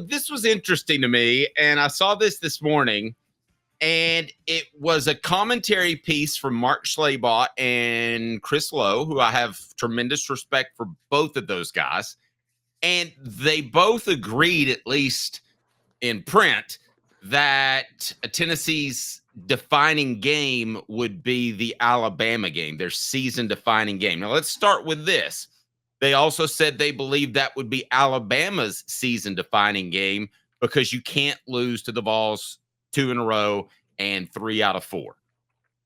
this was interesting to me, and I saw this morning, and it was a commentary piece from Mark Schlabach and Chris Lowe, who I have tremendous respect for both of those guys. And they both agreed, at least in print, that Tennessee's defining game would be the Alabama game, their season-defining game. Now, let's start with this. They also said they believe that would be Alabama's season-defining game because you can't lose to the Vols 2 in a row and 3 out of 4.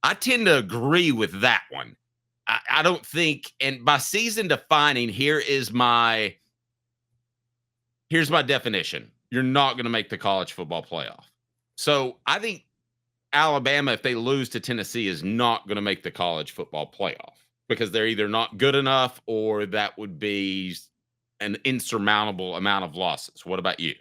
I tend to agree with that one. I don't think, and by season-defining, here's my definition. You're not going to make the college football playoff. So I think Alabama, if they lose to Tennessee, is not going to make the college football playoff because they're either not good enough or that would be an insurmountable amount of losses. What about you?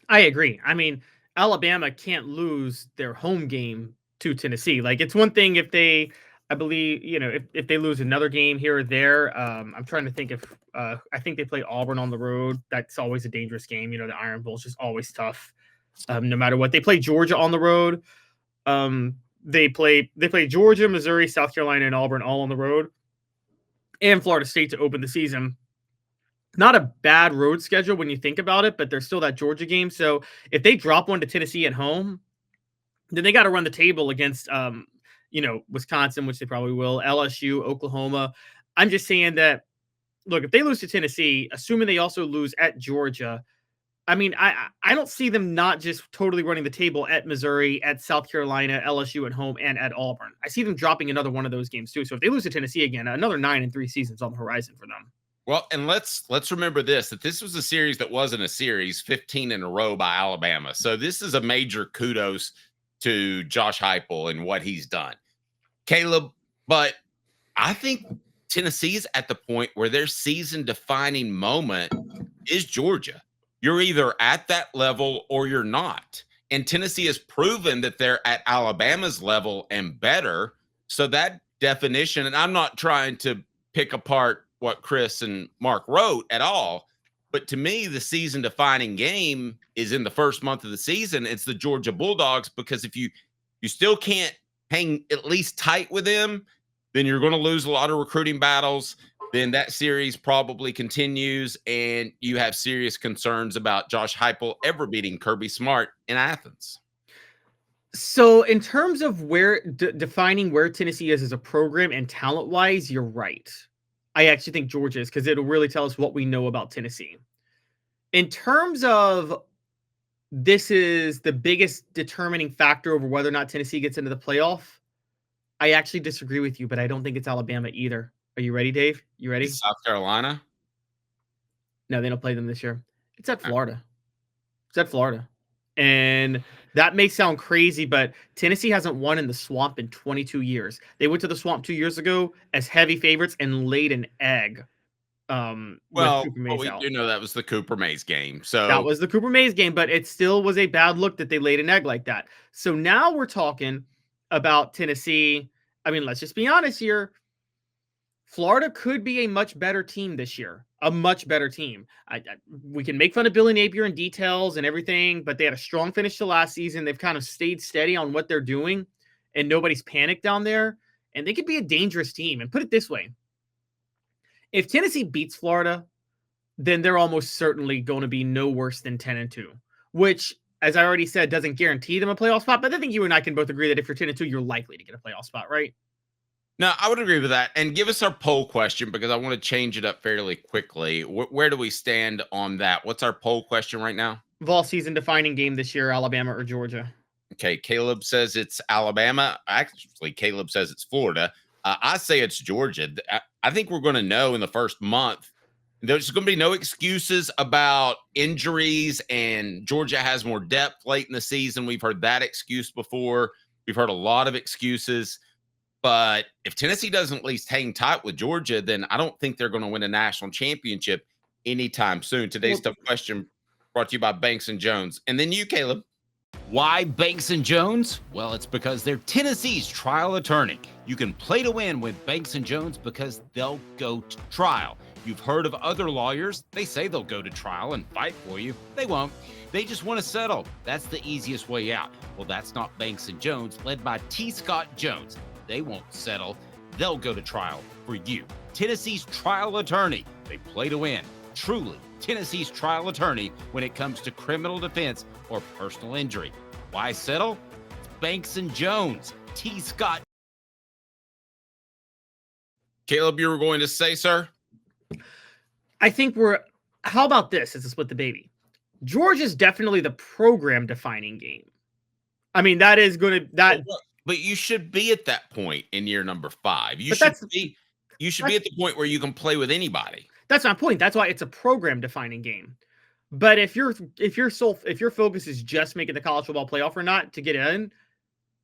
I agree. I mean, Alabama can't lose their home game to Tennessee. Like, it's one thing if they, I believe, if they lose another game here or there. I'm trying to think if I think they play Auburn on the road. That's always a dangerous game. The Iron Bowl is just always tough, no matter what. They play Georgia on the road. They play Georgia, Missouri, South Carolina, and Auburn all on the road, and Florida State to open the season. Not a bad road schedule when you think about it, but there's still that Georgia game. So if they drop one to Tennessee at home, then they got to run the table against Wisconsin, which they probably will, LSU, Oklahoma. I'm just saying that, look, if they lose to Tennessee, assuming they also lose at Georgia, I mean, I don't see them not just totally running the table at Missouri, at South Carolina, LSU at home, and at Auburn. I see them dropping another one of those games too. So if they lose to Tennessee again, another 9-3 seasons on the horizon for them. Well, and let's remember that this was a series that wasn't a series, 15 in a row by Alabama. So this is a major kudos to Josh Heupel and what he's done. Caleb, but I think Tennessee's at the point where their season-defining moment is Georgia. You're either at that level or you're not. And Tennessee has proven that they're at Alabama's level and better. So that definition, and I'm not trying to pick apart what Chris and Mark wrote at all, but to me, the season-defining game is in the first month of the season. It's the Georgia Bulldogs, because if you still can't hang at least tight with them, then you're going to lose a lot of recruiting battles. Then that series probably continues, and you have serious concerns about Josh Heupel ever beating Kirby Smart in Athens. So in terms of where defining where Tennessee is as a program and talent-wise, you're right. I actually think Georgia is, because it'll really tell us what we know about Tennessee. In terms of this is the biggest determining factor over whether or not Tennessee gets into the playoff, I actually disagree with you, but I don't think it's Alabama either. Are you ready, Dave? You ready? South Carolina? No, they don't play them this year. It's at Florida. It's at Florida. And that may sound crazy, but Tennessee hasn't won in the Swamp in 22 years. They went to the Swamp 2 years ago as heavy favorites and laid an egg. Well, we do know that was the Cooper Mays game. So that was the Cooper Mays game, but it still was a bad look that they laid an egg like that. So now we're talking about Tennessee. I mean, let's just be honest here. Florida could be a much better team this year. A much better team. We can make fun of Billy Napier in details and everything, but they had a strong finish to last season. They've kind of stayed steady on what they're doing, and nobody's panicked down there. And they could be a dangerous team. And put it this way. If Tennessee beats Florida, then they're almost certainly going to be no worse than 10-2, which, as I already said, doesn't guarantee them a playoff spot. But I think you and I can both agree that if you're 10-2, you're likely to get a playoff spot, right? No, I would agree with that. And give us our poll question, because I want to change it up fairly quickly. Where do we stand on that? What's our poll question right now? Vol season defining game this year, Alabama or Georgia? Okay, Caleb says it's Alabama. Actually, Caleb says it's Florida. I say it's Georgia. I think we're going to know in the first month. There's going to be no excuses about injuries, and Georgia has more depth late in the season. We've heard that excuse before. We've heard a lot of excuses. But if Tennessee doesn't at least hang tight with Georgia, then I don't think they're going to win a national championship anytime soon. Today's tough question brought to you by Banks & Jones. And then you, Caleb. Why Banks & Jones? Well, it's because they're Tennessee's trial attorney. You can play to win with Banks & Jones because they'll go to trial. You've heard of other lawyers. They say they'll go to trial and fight for you. They won't. They just want to settle. That's the easiest way out. Well, that's not Banks & Jones, led by T. Scott Jones. They won't settle. They'll go to trial for you. Tennessee's trial attorney. They play to win. Truly, Tennessee's trial attorney when it comes to criminal defense or personal injury. Why settle? It's Banks & Jones. T. Scott. Caleb, you were going to say, sir? I think how about this as a split the baby? Georgia's definitely the program defining game. I mean, that is going to, but you should be at that point in year number 5. You should be at the point where you can play with anybody. That's my point. That's why it's a program defining game. But if your focus is just making the college football playoff or not to get in,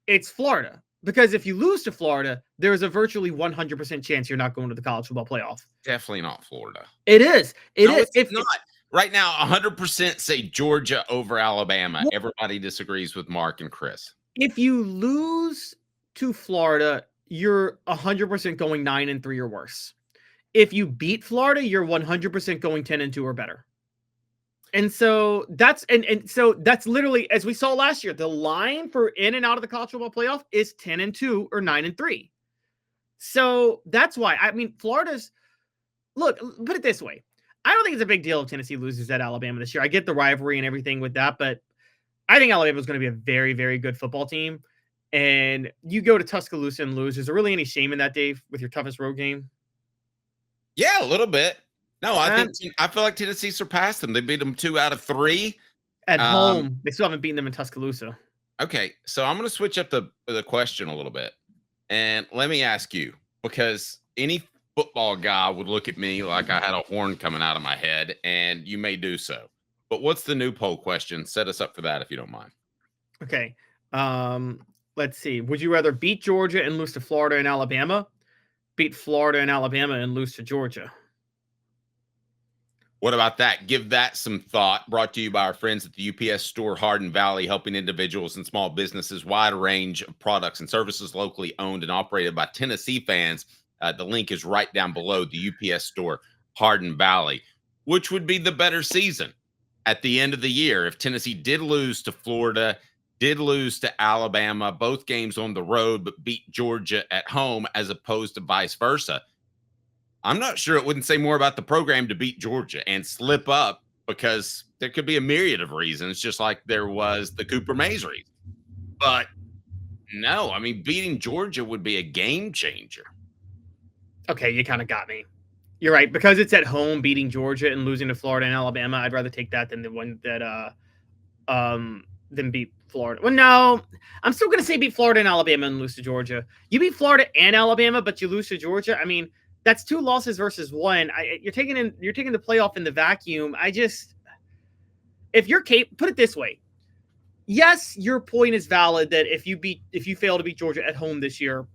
it's Florida. Because if you lose to Florida, there's a virtually 100% chance you're not going to the college football playoff. Definitely not Florida. It is. It's not. Right now, 100% say Georgia over Alabama. Everybody disagrees with Mark and Chris. If you lose to Florida, you're 100% going 9-3 or worse. If you beat Florida, you're 100% going 10-2 or better. And so that's that's literally, as we saw last year, the line for in and out of the college football playoff is 10-2 or 9-3. So that's why, I mean, look, put it this way. I don't think it's a big deal if Tennessee loses at Alabama this year. I get the rivalry and everything with that, but I think Alabama is going to be a very, very good football team. And you go to Tuscaloosa and lose. Is there really any shame in that, Dave, with your toughest road game? Yeah, a little bit. No, I feel like Tennessee surpassed them. They beat them 2 out of 3 at home. They still haven't beaten them in Tuscaloosa. Okay, so I'm going to switch up the question a little bit, and let me ask you, because any football guy would look at me like I had a horn coming out of my head, and you may do so. But what's the new poll question? Set us up for that if you don't mind. Okay. Let's see. Would you rather beat Georgia and lose to Florida and Alabama? Beat Florida and Alabama and lose to Georgia? What about that? Give that some thought. Brought to you by our friends at the UPS store, Hardin Valley, helping individuals and small businesses, wide range of products and services locally owned and operated by Tennessee fans. The link is right down below, the UPS store, Hardin Valley. Which would be the better season at the end of the year if Tennessee did lose to Florida, did lose to Alabama, both games on the road, but beat Georgia at home, as opposed to vice versa? I'm not sure it wouldn't say more about the program to beat Georgia and slip up, because there could be a myriad of reasons, just like there was the Cooper Mays reason. But no, I mean, beating Georgia would be a game changer. Okay, you kind of got me. You're right. Because it's at home, beating Georgia and losing to Florida and Alabama, I'd rather take that than the one that than beat Florida. Well, no, I'm still going to say beat Florida and Alabama and lose to Georgia. You beat Florida and Alabama, but you lose to Georgia. I mean, that's 2 losses versus 1. You're taking the playoff in the vacuum. If you're put it this way. Yes, your point is valid that if you fail to beat Georgia at home this year,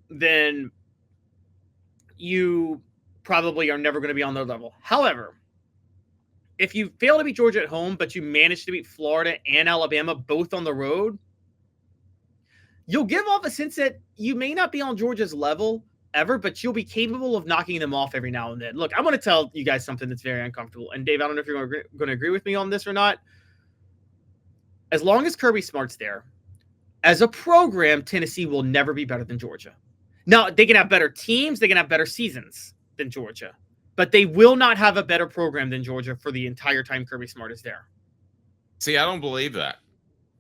then you probably are never going to be on their level. However, if you fail to beat Georgia at home, but you manage to beat Florida and Alabama both on the road, you'll give off a sense that you may not be on Georgia's level ever, but you'll be capable of knocking them off every now and then. Look, I want to tell you guys something that's very uncomfortable. And Dave, I don't know if you're going to agree with me on this or not. As long as Kirby Smart's there, as a program, Tennessee will never be better than Georgia. Now, they can have better teams, they can have better seasons than Georgia, but they will not have a better program than Georgia for the entire time Kirby Smart is there. See, I don't believe that.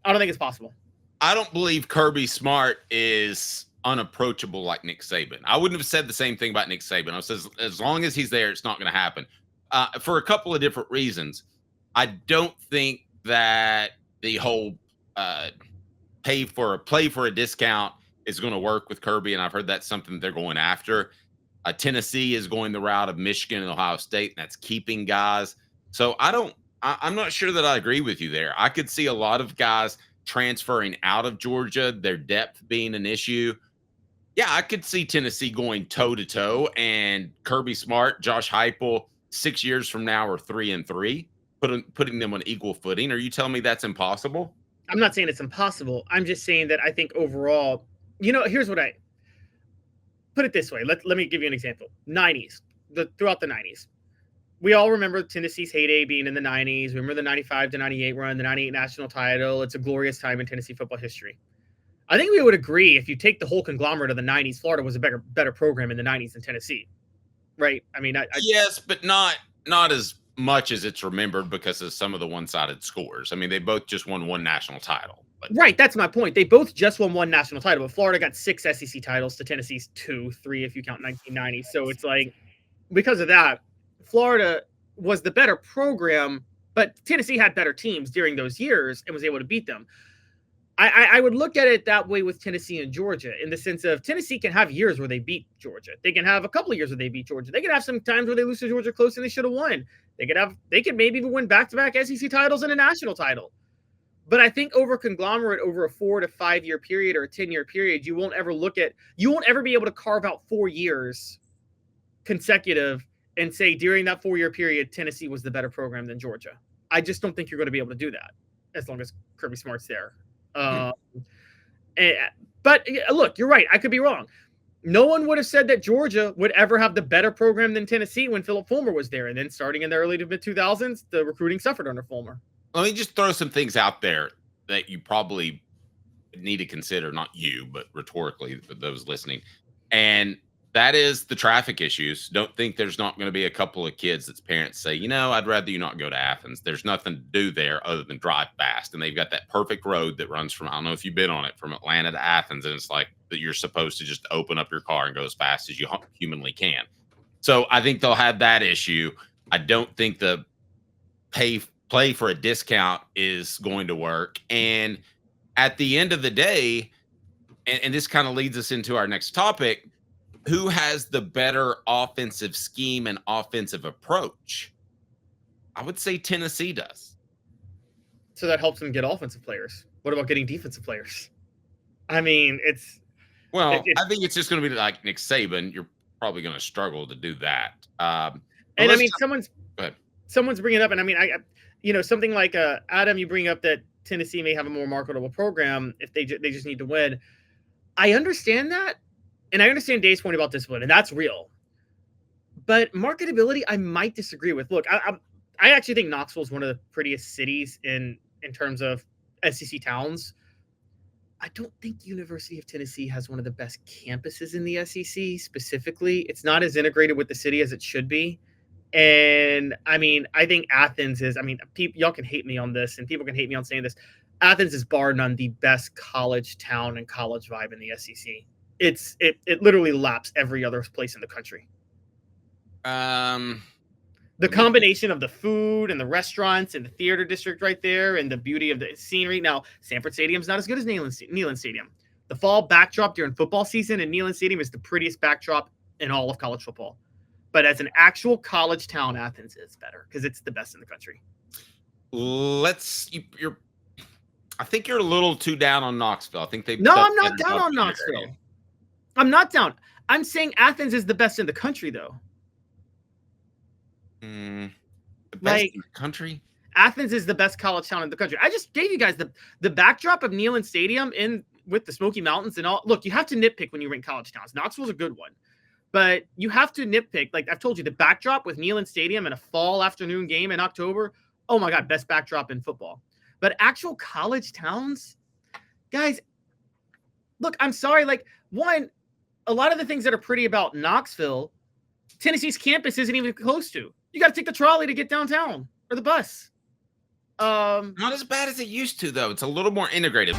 I don't think it's possible. I don't believe Kirby Smart is unapproachable like Nick Saban. I wouldn't have said the same thing about Nick Saban. I said, as long as he's there, it's not going to happen. For a couple of different reasons. I don't think that the whole play for a discount is going to work with Kirby, and I've heard that's something they're going after. Tennessee is going the route of Michigan and Ohio State, and that's keeping guys. So I'm not sure that I agree with you there. I could see a lot of guys transferring out of Georgia, their depth being an issue. Yeah, I could see Tennessee going toe-to-toe, and Kirby Smart, Josh Heupel, 6 years from now are 3-3, putting them on equal footing. Are you telling me that's impossible? I'm not saying it's impossible. I'm just saying that I think overall, here's what I put it this way. Let me give you an example. 90s. throughout the 90s. We all remember Tennessee's heyday being in the 90s. Remember the 95 to 98 run, the 98 national title. It's a glorious time in Tennessee football history. I think we would agree if you take the whole conglomerate of the 90s, Florida was a better program in the 90s than Tennessee, right? I mean, yes, but not as much as it's remembered because of some of the one-sided scores. I mean, they both just won one national title. Right, that's my point. They both just won one national title, but Florida got 6 SEC titles to Tennessee's 2, 3 if you count 1990. So it's like, because of that, Florida was the better program, but Tennessee had better teams during those years and was able to beat them. I would look at it that way with Tennessee and Georgia, in the sense of Tennessee can have years where they beat Georgia. They can have a couple of years where they beat Georgia. They can have some times where they lose to Georgia close and they should have won. They could maybe even win back-to-back SEC titles and a national title. But I think over conglomerate, over a 4 to 5 year period or a 10-year period, you won't ever be able to carve out 4 years consecutive and say during that 4-year period, Tennessee was the better program than Georgia. I just don't think you're going to be able to do that as long as Kirby Smart's there. But look, you're right. I could be wrong. No one would have said that Georgia would ever have the better program than Tennessee when Philip Fulmer was there. And then starting in the early to mid 2000s, the recruiting suffered under Fulmer. Let me just throw some things out there that you probably need to consider, not you, but rhetorically for those listening. And that is the traffic issues. Don't think there's not going to be a couple of kids that's parents say, I'd rather you not go to Athens. There's nothing to do there other than drive fast. And they've got that perfect road that runs from, I don't know if you've been on it, from Atlanta to Athens. And it's like that you're supposed to just open up your car and go as fast as you humanly can. So I think they'll have that issue. I don't think the play for a discount is going to work. And at the end of the day, and this kind of leads us into our next topic, who has the better offensive scheme and offensive approach? I would say Tennessee does. So that helps them get offensive players. What about getting defensive players? I mean, I think it's just going to be like Nick Saban. You're probably going to struggle to do that. Someone's bringing it up, and I mean, something like Adam, you bring up that Tennessee may have a more marketable program if they just need to win. I understand that. And I understand Dave's point about discipline, and that's real. But marketability, I might disagree with. Look, I actually think Knoxville is one of the prettiest cities in terms of SEC towns. I don't think University of Tennessee has one of the best campuses in the SEC specifically. It's not as integrated with the city as it should be. And I mean, I think Athens is, y'all can hate me on this, and people can hate me on saying this. Athens is bar none the best college town and college vibe in the SEC. It literally laps every other place in the country. The combination of the food and the restaurants and the theater district right there and the beauty of the scenery. Now, Sanford Stadium's not as good as Neyland Stadium. The fall backdrop during football season in Neyland Stadium is the prettiest backdrop in all of college football. But as an actual college town, Athens is better because it's the best in the country. I think you're a little too down on Knoxville. I think No, I'm not down on Knoxville. I'm not down. I'm saying Athens is the best in the country, though. The best in the country? Athens is the best college town in the country. I just gave you guys the backdrop of Neyland Stadium with the Smoky Mountains and all. Look, you have to nitpick when you rank college towns. Knoxville's a good one. But you have to nitpick. Like I've told you, the backdrop with Neyland Stadium and a fall afternoon game in October. Oh, my God, best backdrop in football. But actual college towns, guys, look, I'm sorry. Like, one, a lot of the things that are pretty about Knoxville, Tennessee's campus isn't even close to. You got to take the trolley to get downtown or the bus. Not as bad as it used to, though. It's a little more integrated.